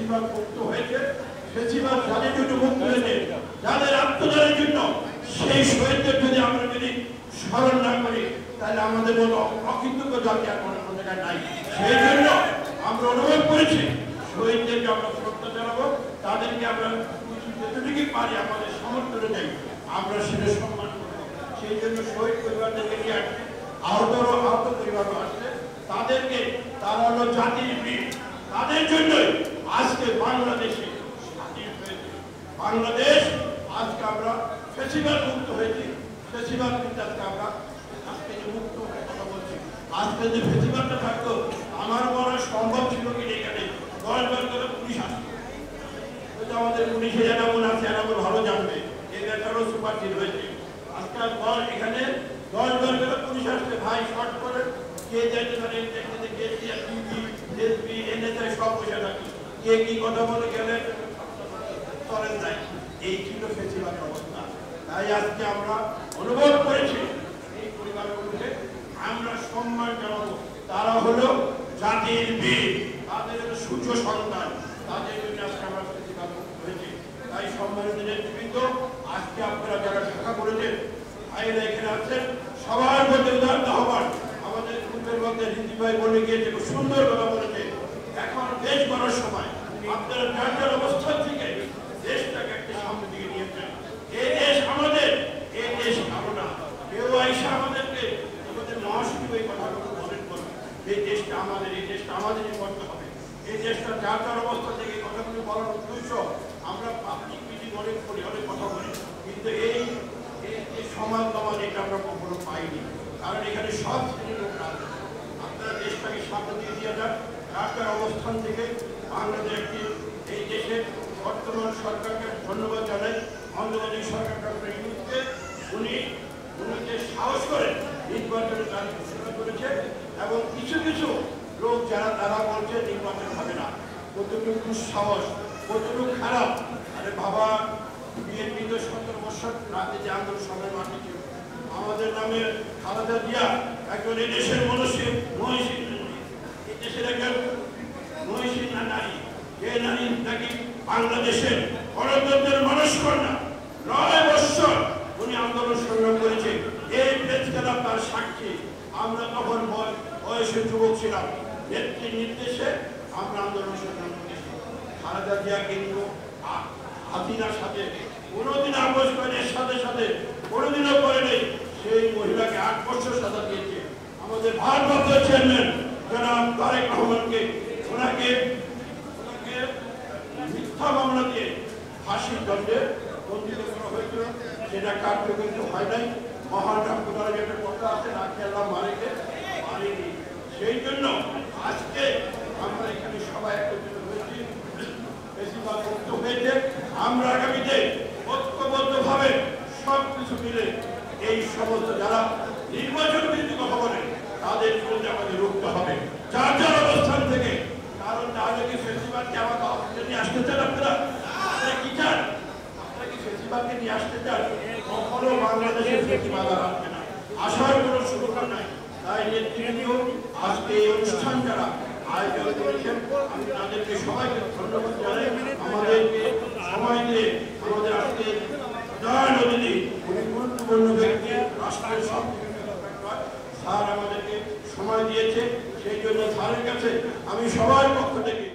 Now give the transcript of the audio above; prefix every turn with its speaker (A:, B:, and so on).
A: ফেসিবাদ মুক্ত হয়েছে, ফেসিবাদ যাদের জন্য মুক্ত হয়েছে, যাদের আত্মদানের জন্য, সেই শহীদদের যদি আমরা স্মরণ না করি তাহলে আমাদের মতো অকৃতজ্ঞ জাতি আর কোনো জায়গায় নাই। সেই জন্য আমরা অনুভব করেছি শহীদদেরকে আমরা শ্রদ্ধা জানাবো, তাদেরকে আমরা যতটুকু পারি আমাদের সামর্থ্য অনুযায়ী আমরা সেটা সম্মান করবো। সেই জন্য শহীদ পরিবারদেরকে নিয়ে আসছে, আহত পরিবারও আসছে, তাদেরকে তারা হলো জাতির বীর, তাদের জন্যই আজকে বাংলাদেশে স্বাধীন হয়েছে। বাংলাদেশ আজকে আমরা ফেসিবাদ মুক্ত হয়েছি, ফেসিবাদ কিন্তু আজকে আমরা আজকে যে মুক্ত হয়ে কথা বলছি, আজকে যে ফেসিবাদটা থাকতো আমার মনে হয় সম্ভব ছিল কি এখানে 10 বার করে পুলিশ আসতো। আমাদের পুলিশে এমন আছে, এমন ভালো জানবে এটারও সুপারচিট হয়েছে। আজকাল এখানে 10 বার করে পুলিশ আসছে, ভাই শর্ট করে কে যাইতে পারে সব পয়সা রাখি, কে কি কথা বলে গেলে করেন নাই। এই ছিল ফেসিবাদের অবস্থা। তাই আজকে আমরা অনুভব করেছি এই পরিবারগুলোকে আমরা সম্মান জানাবো। তারা হলো জাতির বীর, তাদের সূর্য সন্তান, তাদের জন্য আজকে আমরা ফেসিবাদ হয়েছে। তাই সম্মানিত নেতৃবৃন্দ, আজকে আপনারা যারা ঢাকা করেছেন, ভাইরা এখানে আছেন, সবার মধ্যে উদাহরণ আহ্বান। আমাদের গ্রুপের মধ্যে হিন্দি ভাই বলে গিয়েছে, খুব সুন্দর কথা বলেছে, এখন দেশ গড়ার সময় আপনারা যার যার অবস্থান থেকে দেশটাকে একটা সামনের দিকে নিয়েছেন। এই দেশ আমাদের, এই দেশ কারো না। কেউ আইসা আমাদেরকে আমাদের মহাসচিব এই কথাগুলো বলেন করবে, এই দেশটা আমাদের, এই দেশটা আমাদেরই করতে হবে। এই দেশটা যার যার অবস্থা থেকে কথাগুলো বলার উদ্দেশ্য, আমরা পাবলিক মিটিং অনেক করি, অনেক কথা বলি, কিন্তু এই সমাজ সমাজ এটা আমরা কখনো পাইনি। কারণ এখানে সব শ্রেণীর লোক আছে। আপনারা দেশটাকে সামনে দিয়ে দিয়ে যান, যার যার অবস্থান থেকে বাংলাদেশকে, এই দেশের বর্তমান সরকারকে ধন্যবাদ জানাই। অন্ধ্রপ্রদেশ সরকার ডক্টর ইউনুসকে উনি যে সাহস করে নির্বাচনের তারিখ ঘোষণা করেছে, এবং কিছু কিছু লোক যারা তারা বলছে নির্বাচন হবে না, কতটুকু দুঃসাহস, কতটুকু খারাপ। আরে বাবা, বিএনপি তো 17 বছর রাতে যে আন্দোলন সবাই মাঠে ছিল, আমাদের নামে খালেদা জিয়া একজন এই দেশের মনীষী, এই দেশের একজন মনীষী নারী, যে নারী নাকি বাংলাদেশের গণতন্ত্রের মানুষ কন্যা, 9 বছর উনি আন্দোলন সংগ্রাম করেছে। এই প্রেস ক্লাব তার সাক্ষী। আমরা তখন বয়সের যুবক ছিলাম, নেত্রীর নির্দেশে আমরা আন্দোলন সংগ্রাম করেছি। খালেদা জিয়া কিন্তু হাসিনার সাথে কোনোদিন আপোষ করে, এর সাথে সাথে কোনোদিনও করে নেই। সেই মহিলাকে 8 বছর সাজা দিয়েছে। আমাদের ভারপ্রাপ্ত চেয়ারম্যান জনাব তারেক রহমানকে ওনাকে মিথ্যা মামলা দিয়ে ফাঁসির দণ্ডে দণ্ডিত করা হয়েছিল, সেটা কার্যকরী হয় নাই। মহান রাষ্ট্রপতি একটা কথা আছে, না খেলা মারেকে মারেনি। সেই জন্য আজকে আমরা এখানে সবাই একত্রিত হয়েছি, বেশিরভাগ মুক্ত হয়েছে। আমরা আগামীতে ঐক্যবদ্ধভাবে সবকিছু মিলে এই সমস্ত যারা নির্বাচন বিরোধী কথা বলে তাদের বিরুদ্ধে আমাদের রুখতে হবে, যার যার অবস্থান থেকে। কারণ তাহলে কি ফেসিবাদকে আমার নিয়ে আসতে চান আপনারা? কি চান? আপনারা কি ফেসিবাদকে নিয়ে আসতে চান? কখনো বাংলাদেশের ফেসিবাদ আর আসবে না, আসার কোনো সুযোগ নাই। তাই নেতৃবৃন্দ আজকে এই অনুষ্ঠান যারা আয়োজন করেছেন, আমি তাদেরকে সবাইকে ধন্যবাদ জানাই। আমাদেরকে সময় দিয়ে আমাদের আজকে প্রধান অতিথি, উনি গুরুত্বপূর্ণ ব্যক্তি, রাষ্ট্রের সব স্যার আমাদেরকে সময় দিয়েছে। সেই জন্য স্যারের কাছে আমি সবার পক্ষ থেকে